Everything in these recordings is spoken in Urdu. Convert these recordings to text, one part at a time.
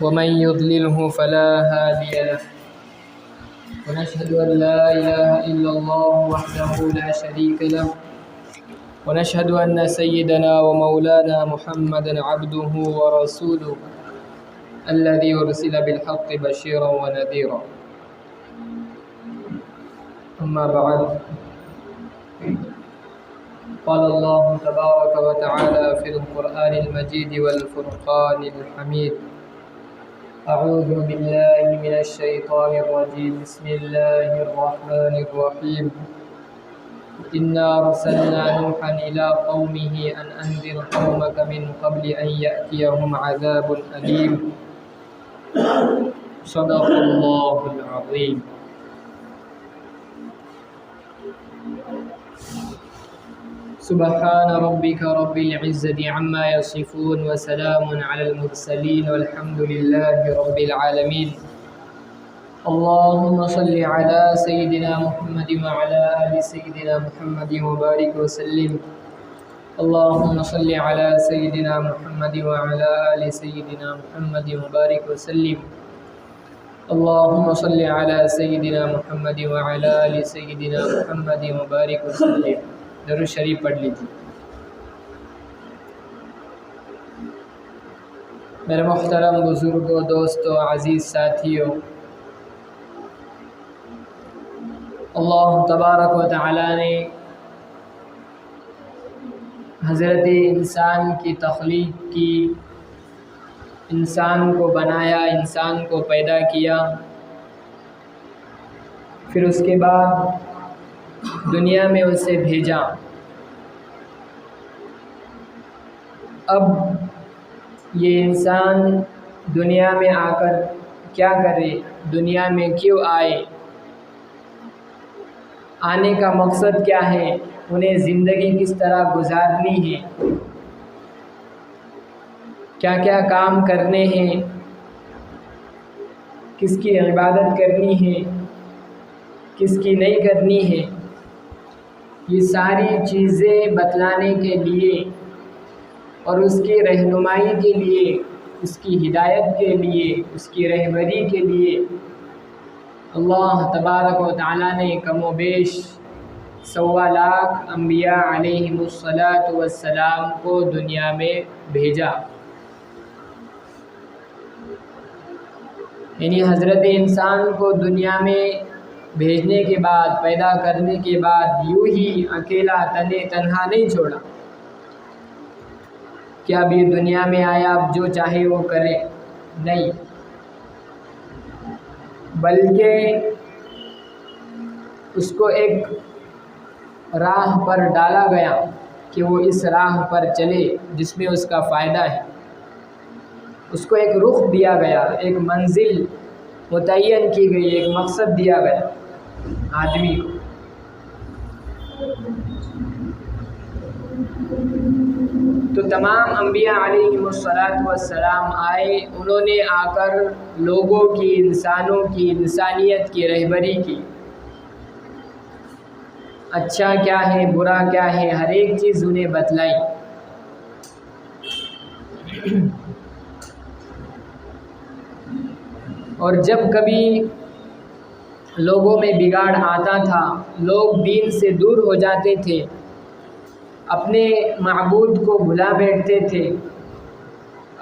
ومن يضلله فلا هادي له ونشهد أن لا إله إلا الله وحده لا شريك له ونشهد أن سيدنا ومولانا محمدا عبده ورسوله الذي أرسل بالحق بشيرا ونذيرا. أما بعد، قال الله تبارك وتعالى في القرآن المجيد والفرقان الحميد: أعوذ بالله من الشيطان الرجيم. بسم الله الرحمن الرحيم. إنا أرسلنا نوحا إلى قومه أن أنذر قومك من قبل أن يأتيهم عذاب أليم. صدق الله العظيم. سبحان ربك رب العزة عما يصفون وسلام على المرسلين والحمد لله رب العالمين. اللهم صل على سيدنا محمد وعلى آل سيدنا محمد وبارك وسلم. اللهم صل على سيدنا محمد وعلى آل سيدنا محمد وبارك وسلم. اللهم صل على سيدنا محمد وعلى آل سيدنا محمد وبارك وسلم. درود شریف پڑھ لیجیے. میرے محترم بزرگوں، دوستوں، عزیز ساتھیوں، اللہ تبارک و تعالی نے حضرت انسان کی تخلیق کی، انسان کو بنایا، انسان کو پیدا کیا، پھر اس کے بعد دنیا میں اسے بھیجا. اب یہ انسان دنیا میں آ کر کیا کرے، دنیا میں کیوں آئے، آنے کا مقصد کیا ہے، انہیں زندگی کس طرح گزارنی ہے، کیا کیا کام کرنے ہیں، کس کی عبادت کرنی ہے، کس کی نہیں کرنی ہے، یہ ساری چیزیں بتلانے کے لیے اور اس کی رہنمائی کے لیے، اس کی ہدایت کے لیے، اس کی رہبری کے لیے اللہ تبارک و تعالیٰ نے کم و بیش 1.25 لاکھ انبیاء علیہم السلام کو دنیا میں بھیجا. یعنی حضرت انسان کو دنیا میں بھیجنے کے بعد، پیدا کرنے کے بعد یوں ہی اکیلا تنہا نہیں چھوڑا کہ اب یہ دنیا میں آیا، اب جو چاہے وہ کرے، نہیں، بلکہ اس کو ایک راہ پر ڈالا گیا کہ وہ اس راہ پر چلے جس میں اس کا فائدہ ہے. اس کو ایک رخ دیا گیا، ایک منزل متعین کی گئی، ایک مقصد دیا گیا آدمی کو. تو تمام انبیاء علیہم السلام آئے، انہوں نے آ کر لوگوں کی، انسانوں کی، انسانیت کی رہبری کی. اچھا کیا ہے، برا کیا ہے، ہر ایک چیز انہیں بتلائی. اور جب کبھی لوگوں میں بگاڑ آتا تھا، لوگ دین سے دور ہو جاتے تھے، اپنے معبود کو بھلا بیٹھتے تھے،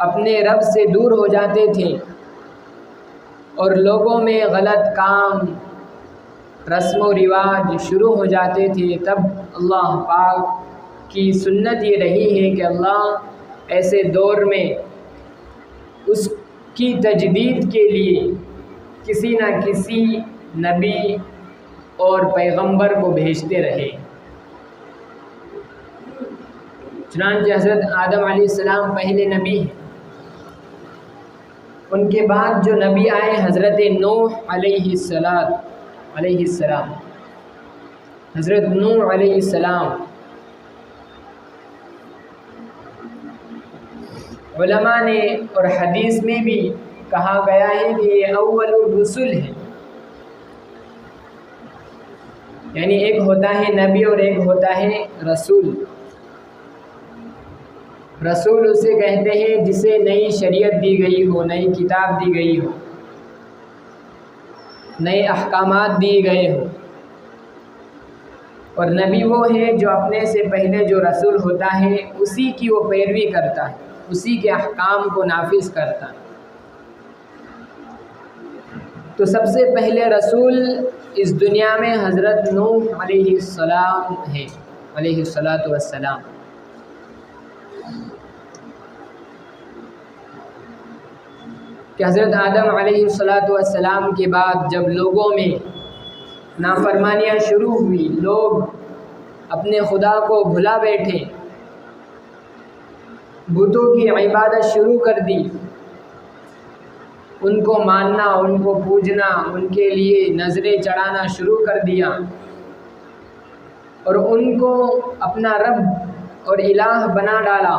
اپنے رب سے دور ہو جاتے تھے، اور لوگوں میں غلط کام، رسم و رواج شروع ہو جاتے تھے، تب اللہ پاک کی سنت یہ رہی ہے کہ اللہ ایسے دور میں اس کی تجدید کے لیے کسی نہ کسی نبی اور پیغمبر کو بھیجتے رہے. چنانچہ حضرت آدم علیہ السلام پہلے نبی ہیں. ان کے بعد جو نبی آئے حضرت نوح علیہ السلام، حضرت نوح علیہ السلام. علماء نے اور حدیث میں بھی کہا گیا ہے کہ یہ اول الرسل ہے. یعنی ایک ہوتا ہے نبی اور ایک ہوتا ہے رسول. رسول اسے کہتے ہیں جسے نئی شریعت دی گئی ہو، نئی کتاب دی گئی ہو، نئے احکامات دیے گئے ہوں۔ اور نبی وہ ہے جو اپنے سے پہلے جو رسول ہوتا ہے اسی کی وہ پیروی کرتا ہے، اسی کے احکام کو نافذ کرتا ہے۔ تو سب سے پہلے رسول اس دنیا میں حضرت نوح علیہ السلام ہے، علیہ السلام۔ کہ حضرت آدم علیہ السلام کے بعد جب لوگوں میں نافرمانیاں شروع ہوئی، لوگ اپنے خدا کو بھلا بیٹھے، بتوں کی عبادت شروع کر دی، ان کو ماننا، ان کو پوجنا، ان کے لیے نظریں چڑھانا شروع کر دیا اور ان کو اپنا رب اور الہ بنا ڈالا،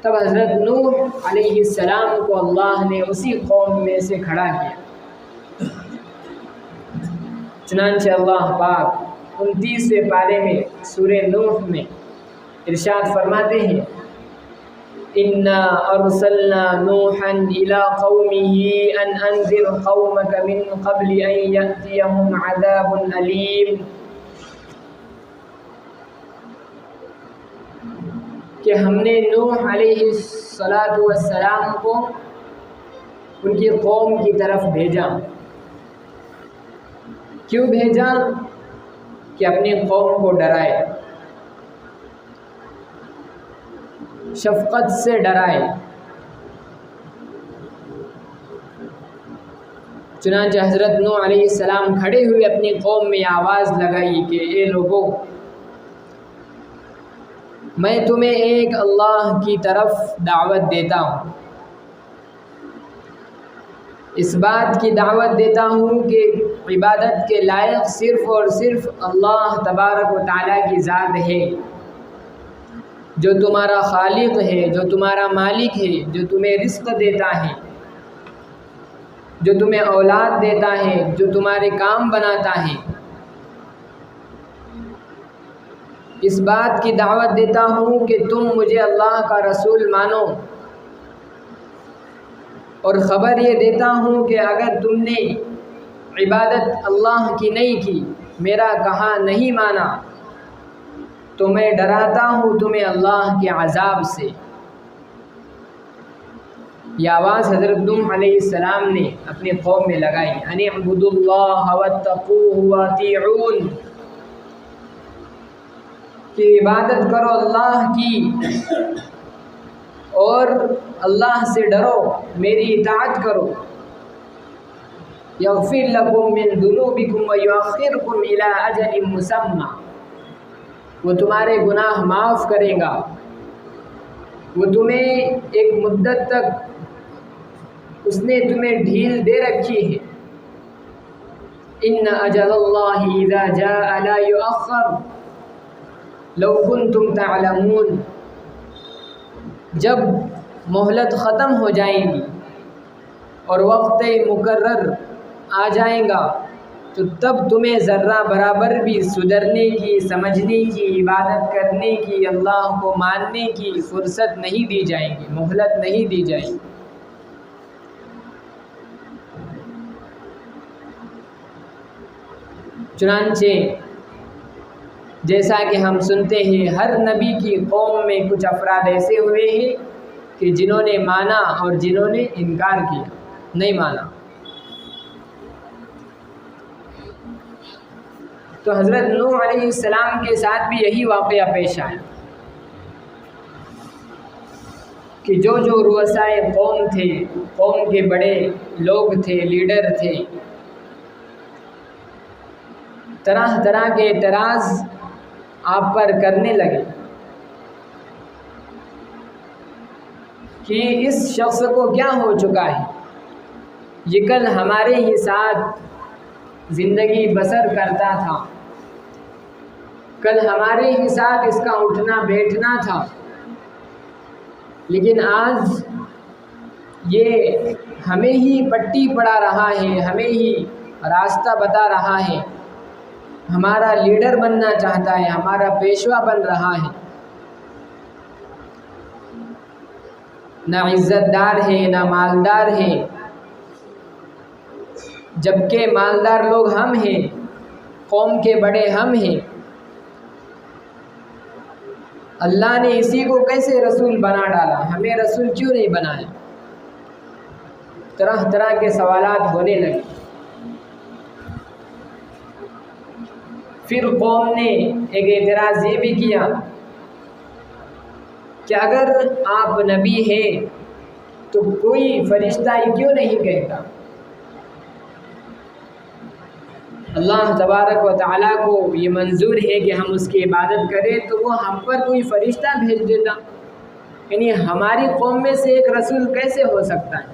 تب حضرت نوح علیہ السلام کو اللہ نے اسی قوم میں سے کھڑا کیا۔ چنانچہ اللہ پاک 29ویں پارے میں سورہ نوح میں ارشاد فرماتے ہیں، اِنَّا أَرْسَلْنَا نُوحًا إِلَىٰ قَوْمِهِ أَنْ أَنذِرْ قَوْمَكَ مِن قَبْلِ أَن يَأْتِيَهُمْ عَذَابٌ أَلِيمٌ، کہ ہم نے نوح علیہ السلام کو ان کی قوم کی طرف بھیجا۔ کیوں بھیجا؟ کہ اپنی قوم کو ڈرائے، شفقت سے ڈرائے۔ چنانچہ حضرت نوح علیہ السلام کھڑے ہوئے اپنی قوم میں آواز لگائی کہ اے لوگو، میں تمہیں ایک اللہ کی طرف دعوت دیتا ہوں، اس بات کی دعوت دیتا ہوں کہ عبادت کے لائق صرف اور صرف اللہ تبارک و تعالیٰ کی ذات ہے، جو تمہارا خالق ہے، جو تمہارا مالک ہے، جو تمہیں رزق دیتا ہے، جو تمہیں اولاد دیتا ہے، جو تمہارے کام بناتا ہے۔ اس بات کی دعوت دیتا ہوں کہ تم مجھے اللہ کا رسول مانو، اور خبر یہ دیتا ہوں کہ اگر تم نے عبادت اللہ کی نہیں کی، میرا کہا نہیں مانا، تو میں ڈراتا ہوں تمہیں اللہ کے عذاب سے۔ یہ آواز حضرت نوح علیہ السلام نے اپنی قوم میں لگائی، ان اعبدوا اللہ واتقوہ واطیعون، کہ عبادت کرو اللہ کی اور اللہ سے ڈرو، میری اطاعت کرو۔ یغفر لکم من ذنوبکم ویؤخرکم الی اجل مسمی، وہ تمہارے گناہ معاف کرے گا، وہ تمہیں ایک مدت تک اس نے تمہیں ڈھیل دے رکھی ہے۔ ان اجل اللہ اذا جاء لا یؤخر لو کنتم تعلمون، جب مہلت ختم ہو جائے گی اور وقت مقرر آ جائے گا تو تب تمہیں ذرہ برابر بھی سدھرنے کی، سمجھنے کی، عبادت کرنے کی، اللہ کو ماننے کی فرصت نہیں دی جائے گی، مہلت نہیں دی جائے گی۔ چنانچہ جیسا کہ ہم سنتے ہیں، ہر نبی کی قوم میں کچھ افراد ایسے ہوئے ہیں کہ جنہوں نے مانا اور جنہوں نے انکار کیا، نہیں مانا۔ تو حضرت نوح علیہ السلام کے ساتھ بھی یہی واقعہ پیش آیا کہ جو رؤسائے قوم تھے، قوم کے بڑے لوگ تھے، لیڈر تھے، طرح طرح کے اعتراض آپ پر کرنے لگے کہ اس شخص کو کیا ہو چکا ہے، یہ کل ہمارے ہی ساتھ زندگی بسر کرتا تھا، کل ہمارے ہی ساتھ اس کا اٹھنا بیٹھنا تھا، لیکن آج یہ ہمیں ہی پٹی پڑھا رہا ہے، ہمیں ہی راستہ بتا رہا ہے، ہمارا لیڈر بننا چاہتا ہے، ہمارا پیشوا بن رہا ہے۔ نہ عزت دار ہیں نہ مالدار ہیں، جبکہ مالدار لوگ ہم ہیں، قوم کے بڑے ہم ہیں۔ اللہ نے اسی کو کیسے رسول بنا ڈالا، ہمیں رسول کیوں نہیں بنایا؟ طرح طرح کے سوالات ہونے لگے۔ پھر قوم نے ایک اعتراض یہ بھی کیا کہ اگر آپ نبی ہیں تو کوئی فرشتہ ہی کیوں نہیں کہتا؟ اللہ تبارک و تعالیٰ کو یہ منظور ہے کہ ہم اس کی عبادت کریں، تو وہ ہم پر کوئی فرشتہ بھیج دیتا، یعنی ہماری قوم میں سے ایک رسول کیسے ہو سکتا ہے؟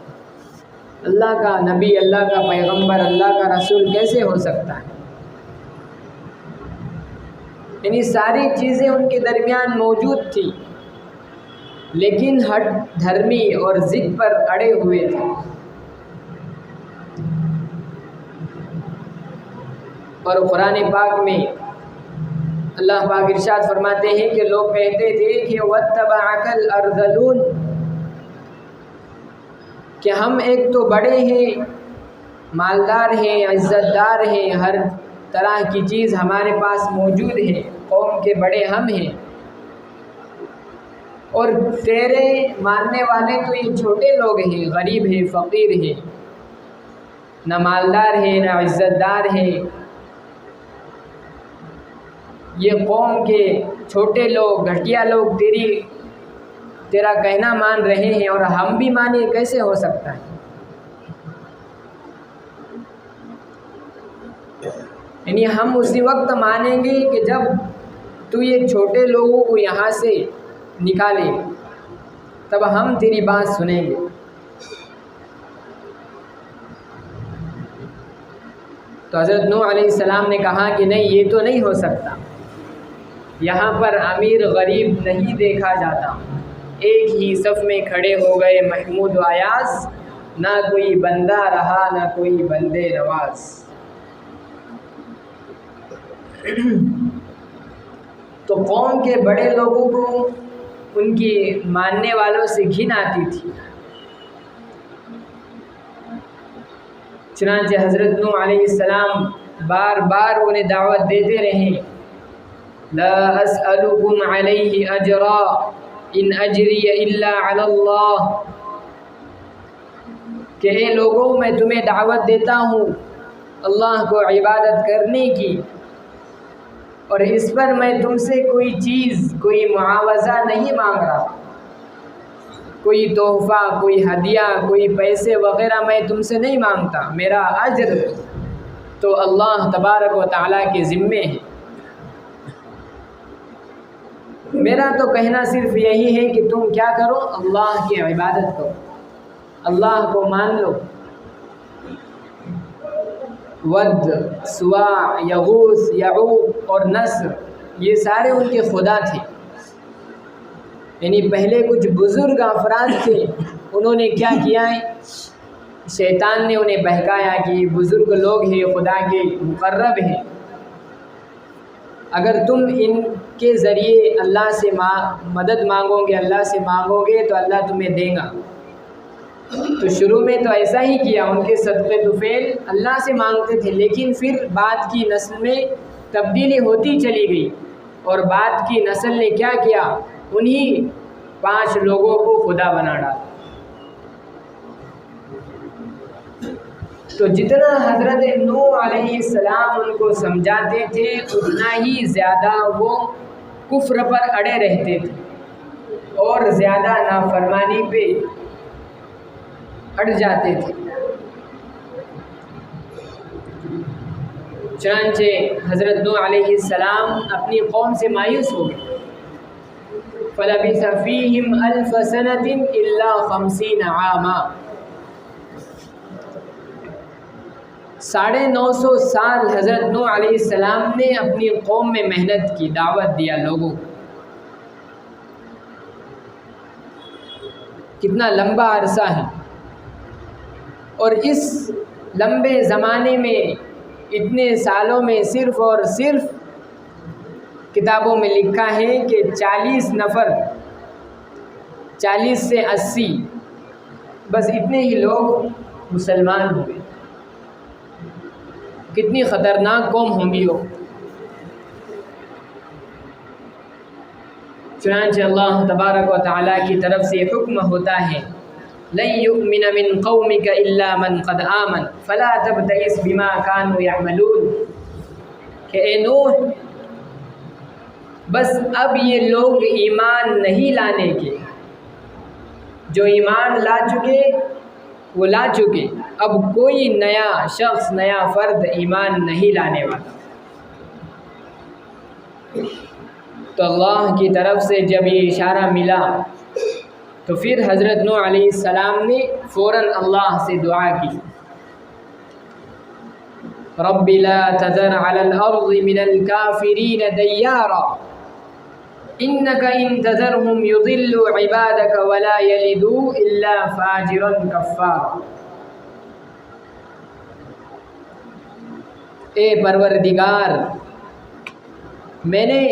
اللہ کا نبی، اللہ کا پیغمبر، اللہ کا رسول کیسے ہو سکتا ہے؟ یعنی ساری چیزیں ان کے درمیان موجود تھی، لیکن ہٹ دھرمی اور ضد پر اڑے ہوئے تھے۔ اور قرآن پاک میں اللہ پاک ارشاد فرماتے ہیں کہ لوگ کہتے تھے کہ وَاتَّبَعَكَ الْأَرْذَلُونَ، کہ ہم ایک تو بڑے ہیں، مالدار ہیں، عزت دار ہیں، ہر طرح کی چیز ہمارے پاس موجود ہے، قوم کے بڑے ہم ہیں، اور تیرے ماننے والے تو یہ چھوٹے لوگ ہیں، غریب ہیں، فقیر ہیں، نہ مالدار ہیں نہ عزت دار ہیں۔ یہ قوم کے چھوٹے لوگ، گھٹیا لوگ تیرا کہنا مان رہے ہیں، اور ہم بھی مانیں، کیسے ہو سکتا ہے؟ یعنی ہم اسی وقت مانیں گے کہ جب تو یہ چھوٹے لوگوں کو یہاں سے نکالے، تب ہم تیری بات سنیں گے۔ تو حضرت نوح علیہ السلام نے کہا کہ نہیں، یہ تو نہیں ہو سکتا، یہاں پر امیر غریب نہیں دیکھا جاتا، ایک ہی صف میں کھڑے ہو گئے محمود و ایاز، نہ کوئی بندہ رہا نہ کوئی بندے نواز۔ تو قوم کے بڑے لوگوں کو ان کی ماننے والوں سے گھن آتی تھی، چنانچہ حضرت نوح علیہ السلام بار بار انہیں دعوت دیتے رہے، لا اسألکم علیہ اجرا ان اجری الا علی اللہ، کہ اے لوگوں میں تمہیں دعوت دیتا ہوں اللہ کو عبادت کرنے کی، اور اس پر میں تم سے کوئی چیز، کوئی معاوضہ نہیں مانگ رہا، کوئی تحفہ، کوئی ہدیہ، کوئی پیسے وغیرہ میں تم سے نہیں مانگتا، میرا اجر تو اللہ تبارک و تعالیٰ کے ذمے ہے۔ میرا تو کہنا صرف یہی ہے کہ تم کیا کرو، اللہ کی عبادت کرو، اللہ کو مان لو۔ ود، سواع، یغوث، یعوق اور نصر، یہ سارے ان کے خدا تھے۔ یعنی پہلے کچھ بزرگ افراد تھے، انہوں نے کیا کیا ہے، شیطان نے انہیں بہکایا کہ یہ بزرگ لوگ ہیں، خدا کے مقرب ہیں، اگر تم ان کے ذریعے اللہ سے مدد مانگو گے، اللہ سے مانگو گے تو اللہ تمہیں دے گا۔ تو شروع میں تو ایسا ہی کیا، ان کے صدقے طفیل اللہ سے مانگتے تھے، لیکن پھر بعد کی نسل میں تبدیلی ہوتی چلی گئی، اور بعد کی نسل نے کیا کیا، انہی 5 لوگوں کو خدا بنا ڈالا۔ تو جتنا حضرت نوح علیہ السلام ان کو سمجھاتے تھے، اتنا ہی زیادہ وہ کفر پر اڑے رہتے تھے اور زیادہ نافرمانی پہ اڑ جاتے تھے۔ چنانچہ حضرت نوح علیہ السلام اپنی قوم سے مایوس ہو گئے، فَلَبِثَ فِيهِمْ أَلْفَ سَنَةٍ إِلَّا 50 عَامًا، 950 سال حضرت نوح علیہ السلام نے اپنی قوم میں محنت کی، دعوت دیا لوگوں کو۔ کتنا لمبا عرصہ ہے، اور اس لمبے زمانے میں، اتنے سالوں میں صرف اور صرف کتابوں میں لکھا ہے کہ 40 نفر 40 سے 80 بس اتنے ہی لوگ مسلمان ہوئے. کتنی خطرناک قوم ہوں گی وہ. چنانچہ اللہ تبارک و تعالیٰ کی طرف سے حکم ہوتا ہے لن یؤمن من قومک الا من قد آمن فلا تبتئس بما كانوا يعملون کہ اے نوح بس اب یہ لوگ ایمان نہیں لانے کے، جو ایمان لا چکے وہ لا چکے، اب کوئی نیا شخص نیا فرد ایمان نہیں لانے والا. تو اللہ کی طرف سے جب یہ اشارہ ملا تو پھر حضرت نوح علیہ السلام نے فوراً اللہ سے دعا کی رب لا تذر على الارض من الكافرین دیارا انك ان تذرهم يضلوا عبادك ولا يلدوا الا فاجرا كفارا. اے پروردگار میں نے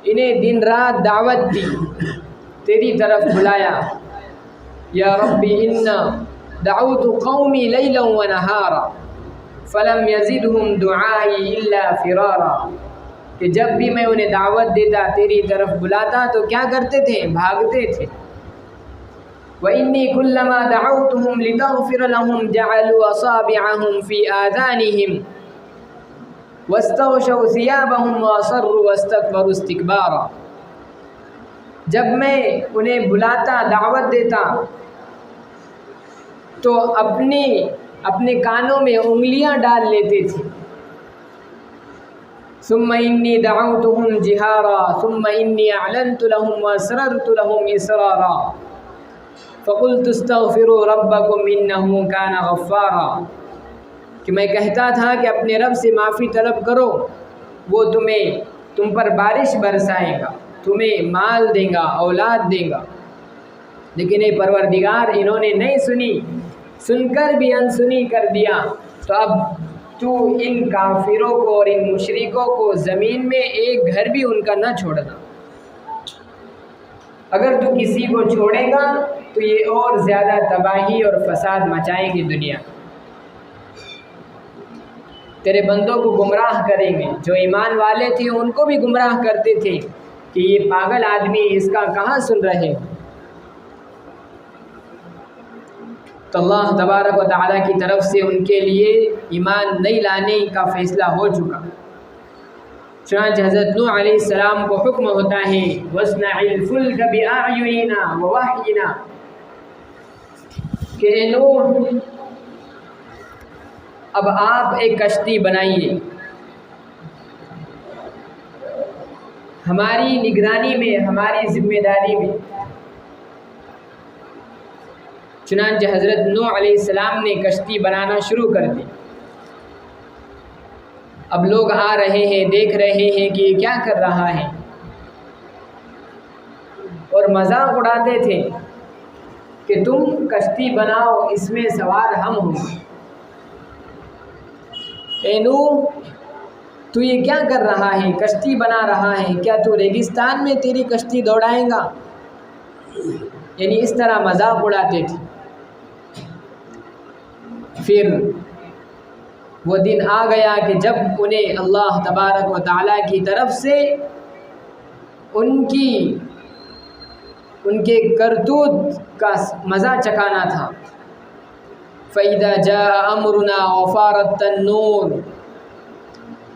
انہیں دن رات دعوت دی، تیری طرف بلایا. یا ربی ان دعوت قومی لیلا و نہارا فلم یزدہم دعائی الا فرارا کہ جب بھی میں انہیں دعوت دیتا تیری طرف بلاتا تو کیا کرتے تھے؟ بھاگتے تھے. وَإِنِّي كُلَّمَا دَعَوْتُهُمْ لِتَغْفِرَ لَهُمْ جَعَلُوا أَصَابِعَهُمْ فِي آذَانِهِمْ وَاسْتَغْشَوْا ثِيَابَهُمْ وَأَصَرُّوا وَاسْتَكْبَرُوا اسْتِكْبَارًا. جب میں انہیں بلاتا دعوت دیتا تو اپنے کانوں میں انگلیاں ڈال لیتے تھے. ثم انی دعوتهم جہارا ثم انی اعلنت لهم واسررت لهم اسرارا فقلت استغفروا ربکم انه کان غفارا کہ میں کہتا تھا کہ اپنے رب سے معافی طلب کرو، وہ تم پر بارش برسائے گا، تمہیں مال دے گا، اولاد دے گا. لیکن اے پروردگار انہوں نے نہیں سنی، سن کر بھی انسنی کر دیا. تو اب تو ان کافروں کو اور ان مشرکوں کو زمین میں ایک گھر بھی ان کا نہ چھوڑنا. اگر تو کسی کو چھوڑے گا تو یہ اور زیادہ تباہی اور فساد مچائیں گے دنیا. تیرے بندوں کو گمراہ کریں گے. جو ایمان والے تھے ان کو بھی گمراہ کرتے تھے کہ یہ پاگل آدمی اس کا کہاں سن رہے. تو اللہ تبارک و تعالیٰ کی طرف سے ان کے لیے ایمان نہیں لانے کا فیصلہ ہو چکا. چنانچہ حضرت نوح علیہ السلام کو حکم ہوتا ہے وَاصْنَعِ الْفُلْكَ بِأَعْيُنِنَا وَوَحْيِنَا کہ اے نوح اب آپ ایک کشتی بنائیے، ہماری نگرانی میں، ہماری ذمہ داری میں. چنانچہ حضرت نوح علیہ السلام نے کشتی بنانا شروع کر دی. اب لوگ آ رہے ہیں، دیکھ رہے ہیں کہ یہ کیا کر رہا ہے، اور مذاق اڑاتے تھے کہ تم کشتی بناؤ، اس میں سوار ہم ہوں. اے نوح تو یہ کیا کر رہا ہے؟ کشتی بنا رہا ہے، کیا تو ریگستان میں تیری کشتی دوڑائیں گا؟ یعنی اس طرح مذاق اڑاتے تھے. پھر وہ دن آ گیا کہ جب انہیں اللہ تبارک و تعالیٰ کی طرف سے ان کے کرتوت کا مزہ چکھانا تھا. فَإِذَا جَاءَ أَمْرُنَا وَفَارَتِ النُّورُ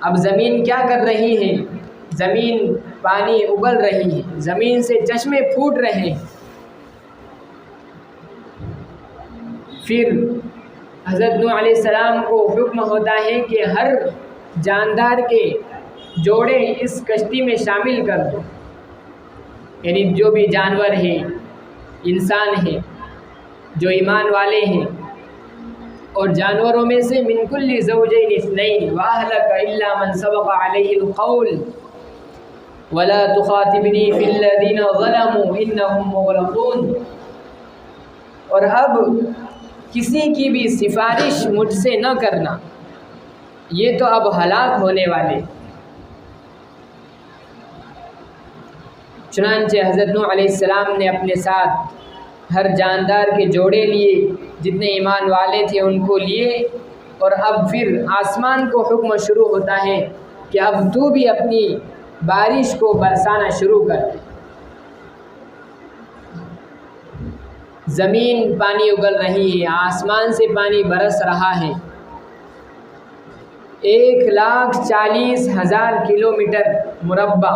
اب زمین کیا کر رہی ہے؟ زمین پانی ابل رہی ہے، زمین سے چشمے پھوٹ رہے ہیں. پھر حضرت نوح علیہ السلام کو حکم ہوتا ہے کہ ہر جاندار کے جوڑے اس کشتی میں شامل کر دو. یعنی جو بھی جانور ہیں، انسان ہیں، جو ایمان والے ہیں، اور جانوروں میں سے من کل زوجین اثنین واہلک الا من سبق علیہ القول ولا تخاطبنی فی الذین ظلموا انہم مغرقون. اور اب کسی کی بھی سفارش مجھ سے نہ کرنا، یہ تو اب ہلاک ہونے والے. چنانچہ حضرت نوح علیہ السلام نے اپنے ساتھ ہر جاندار کے جوڑے لیے، جتنے ایمان والے تھے ان کو لیے، اور اب پھر آسمان کو حکم شروع ہوتا ہے کہ اب تو بھی اپنی بارش کو برسانا شروع کر۔ زمین پانی اگل رہی ہے، آسمان سے پانی برس رہا ہے۔ 1,40,000 کلومیٹر مربع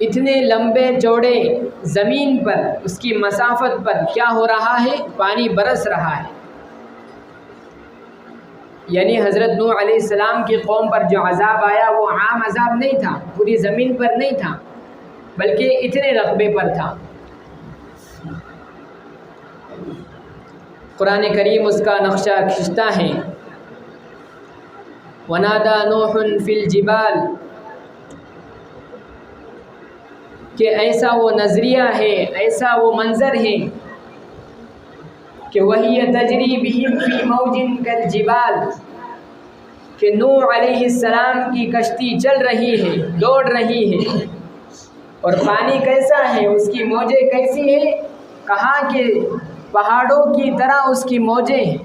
اتنے لمبے چوڑے زمین پر، اس کی مسافت پر کیا ہو رہا ہے؟ پانی برس رہا ہے۔ یعنی حضرت نوح علیہ السلام کی قوم پر جو عذاب آیا وہ عام عذاب نہیں تھا، پوری زمین پر نہیں تھا، بلکہ اتنے رقبے پر تھا۔ قرآن کریم اس کا نقشہ کھینچتا ہے، وَنَادَى نُوحٌ فِي الْجِبَالِ، کہ ایسا وہ نظریہ ہے، ایسا وہ منظر ہے کہ وَهِيَ تَجْرِي بِهِمْ فِي مَوْجٍ كَالْجِبَالِ، کہ نوح علیہ السلام کی کشتی چل رہی ہے، دوڑ رہی ہے، اور پانی کیسا ہے، اس کی موجیں کیسی ہیں؟ کہا کہ پہاڑوں کی طرح اس کی موجیں ہیں۔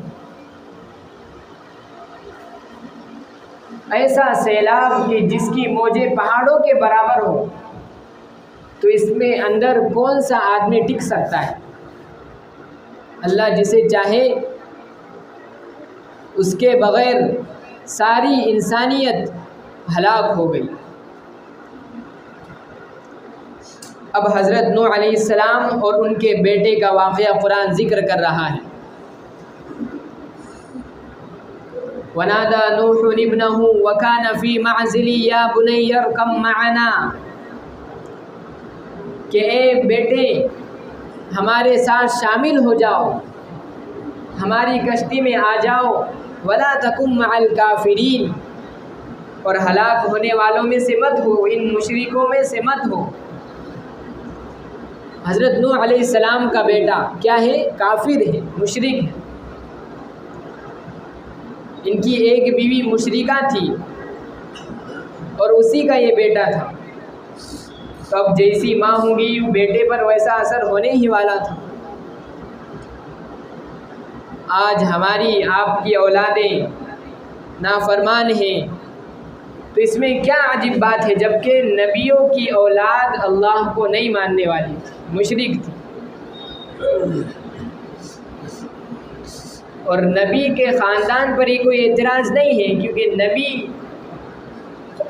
ایسا سیلاب کہ جس کی موجیں پہاڑوں کے برابر ہو، تو اس میں اندر کون سا آدمی ٹک سکتا ہے؟ اللہ جسے چاہے اس کے بغیر ساری انسانیت ہلاک ہو گئی۔ اب حضرت نوح علیہ السلام اور ان کے بیٹے کا واقعہ قرآن ذکر کر رہا ہے۔ وَنَادَى نُوحٌ ابْنَهُ وَكَانَ فِي مَعْزِلٍ يَا بُنَيَّ ارْكَبْ مَعَنَا، کہ اے بیٹے ہمارے ساتھ شامل ہو جاؤ، ہماری کشتی میں آ جاؤ، وَلَا تَكُن مَعَ الْكَافِرِينَ، اور ہلاک ہونے والوں میں سے مت ہو، ان مشرکوں میں سے مت ہو۔ حضرت نوح علیہ السلام کا بیٹا کیا ہے؟ کافر ہے، مشرک ہے۔ ان کی ایک بیوی مشرکہ تھی اور اسی کا یہ بیٹا تھا، تو اب جیسی ماں ہوں گی بیٹے پر ویسا اثر ہونے ہی والا تھا۔ آج ہماری آپ کی اولادیں نافرمان ہیں، تو اس میں کیا عجیب بات ہے، جبکہ نبیوں کی اولاد اللہ کو نہیں ماننے والی تھی، مشرک تھی، اور نبی کے خاندان پر ہی کوئی اعتراض نہیں ہے، کیونکہ نبی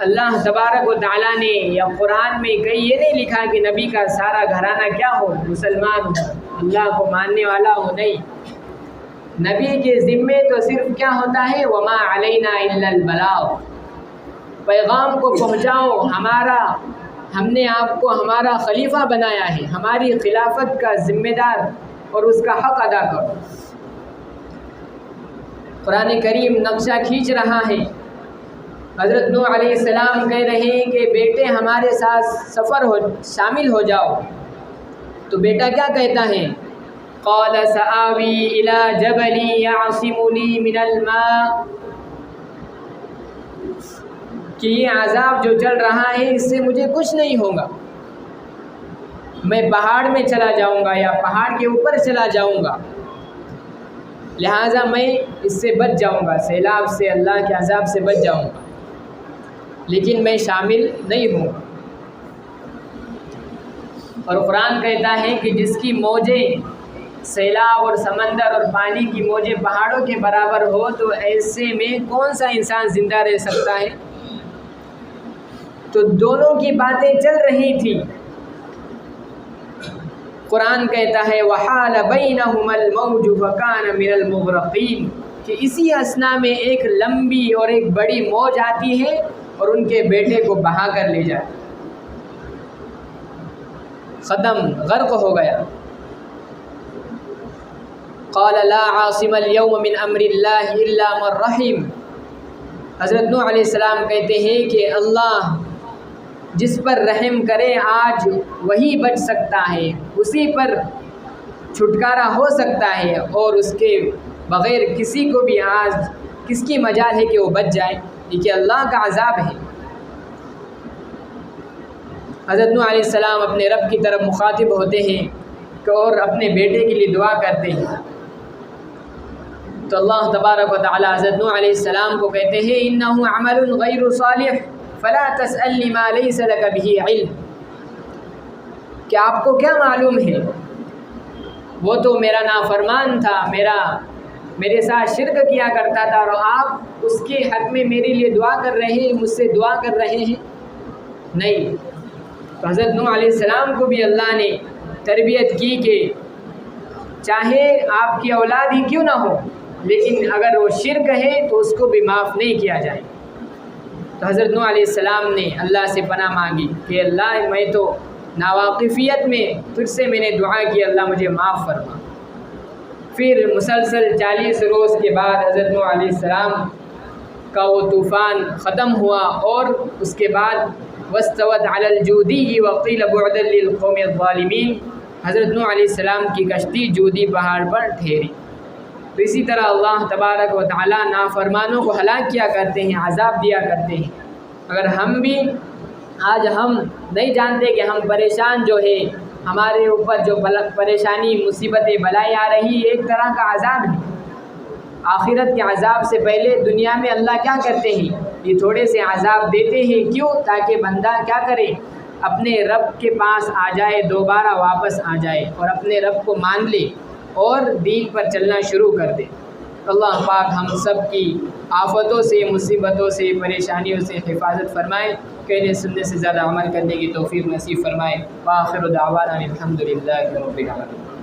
اللہ تبارک و تعالیٰ نے یا قرآن میں کہیں یہ نہیں لکھا کہ نبی کا سارا گھرانہ کیا ہو، مسلمان ہو، اللہ کو ماننے والا ہو، نہیں۔ نبی کے ذمے تو صرف کیا ہوتا ہے؟ وَمَا عَلَيْنَا إِلَّا الْبَلَاغُ، پیغام کو پہنچاؤ، ہم نے آپ کو ہمارا خلیفہ بنایا ہے، ہماری خلافت کا ذمہ دار اور اس کا حق ادا کرو۔ قرآن کریم نقشہ کھینچ رہا ہے، حضرت نوح علیہ السلام کہہ رہے ہیں کہ بیٹے ہمارے ساتھ شامل ہو جاؤ، تو بیٹا کیا کہتا ہے؟ قَالَ سَآوِي إِلَى جَبَلٍ يَعْصِمُنِي مِنَ الْمَاءِ، کہ یہ عذاب جو چل رہا ہے اس سے مجھے کچھ نہیں ہوگا، میں پہاڑ میں چلا جاؤں گا یا پہاڑ کے اوپر چلا جاؤں گا، لہٰذا میں اس سے بچ جاؤں گا، سیلاب سے، اللہ کے عذاب سے بچ جاؤں گا، لیکن میں شامل نہیں ہوں۔ اور قرآن کہتا ہے کہ جس کی موجیں سیلاب اور سمندر اور پانی کی موجیں پہاڑوں کے برابر ہو، تو ایسے میں کون سا انسان زندہ رہ سکتا ہے؟ تو دونوں کی باتیں چل رہی تھیں۔ قرآن کہتا ہے وَحَالَ بَيْنَهُمَا الْمَوْجُ فَكَانَ مِنَ الْمُغْرَقِينَ، کہ اسی اثناء میں ایک لمبی اور ایک بڑی موج آتی ہے اور ان کے بیٹے کو بہا کر لے جائے، ختم، غرق ہو گیا۔ قَالَ لَا عَاصِمَ الْيَوْمَ مِنْ أَمْرِ اللَّهِ إِلَّا مَنْ رَحِمَ، حضرت نوح علیہ السلام کہتے ہیں کہ اللہ جس پر رحم کرے آج وہی بچ سکتا ہے، اسی پر چھٹکارا ہو سکتا ہے، اور اس کے بغیر کسی کو بھی آج کس کی مجال ہے کہ وہ بچ جائے؟ یہ کہ اللہ کا عذاب ہے۔ حضرت نوح علیہ السلام اپنے رب کی طرف مخاطب ہوتے ہیں اور اپنے بیٹے کے لیے دعا کرتے ہیں، تو اللہ تبارک و تعالی حضرت نوح علیہ السلام کو کہتے ہیں انہ عمل غیر صالح فلا تسألنی ما لیس لک بہ علم، کہ آپ کو کیا معلوم ہے، وہ تو میرا نافرمان تھا، میرے ساتھ شرک کیا کرتا تھا، اور آپ اس کے حق میں میرے لیے دعا کر رہے ہیں، مجھ سے دعا کر رہے ہیں؟ نہیں۔ تو حضرت نوح علیہ السلام کو بھی اللہ نے تربیت کی کہ چاہے آپ کی اولاد ہی کیوں نہ ہو، لیکن اگر وہ شرک ہے تو اس کو بھی معاف نہیں کیا جائے۔ تو حضرت نوح علیہ السلام نے اللہ سے پناہ مانگی کہ اللہ میں تو ناواقفیت میں تجھ سے میں نے دعا کی، اللہ مجھے معاف فرما۔ پھر مسلسل 40 روز کے بعد حضرت نوح علیہ السلام کا وہ طوفان ختم ہوا، اور اس کے بعد واستوت علی الجودی وقیل بعدا للقوم الظالمین، حضرت نوح علیہ السلام کی کشتی جودی پہاڑ پر ٹھہری۔ تو اسی طرح اللہ تبارک و تعالیٰ نافرمانوں کو ہلاک کیا کرتے ہیں، عذاب دیا کرتے ہیں۔ اگر ہم بھی آج ہم نہیں جانتے کہ ہم پریشان جو ہے، ہمارے اوپر جو پریشانی مصیبتیں بلائیں آ رہی، ایک طرح کا عذاب ہے۔ آخرت کے عذاب سے پہلے دنیا میں اللہ کیا کرتے ہیں، یہ تھوڑے سے عذاب دیتے ہیں، کیوں؟ تاکہ بندہ کیا کرے، اپنے رب کے پاس آ جائے، دوبارہ واپس آ جائے اور اپنے رب کو مان لے اور دین پر چلنا شروع کر دے۔ اللہ پاک ہم سب کی آفتوں سے، مصیبتوں سے، پریشانیوں سے حفاظت فرمائے، کہنے سننے سے زیادہ عمل کرنے کی توفیق نصیب فرمائے۔ وآخر دعوانا الحمد للہ رب العالمین۔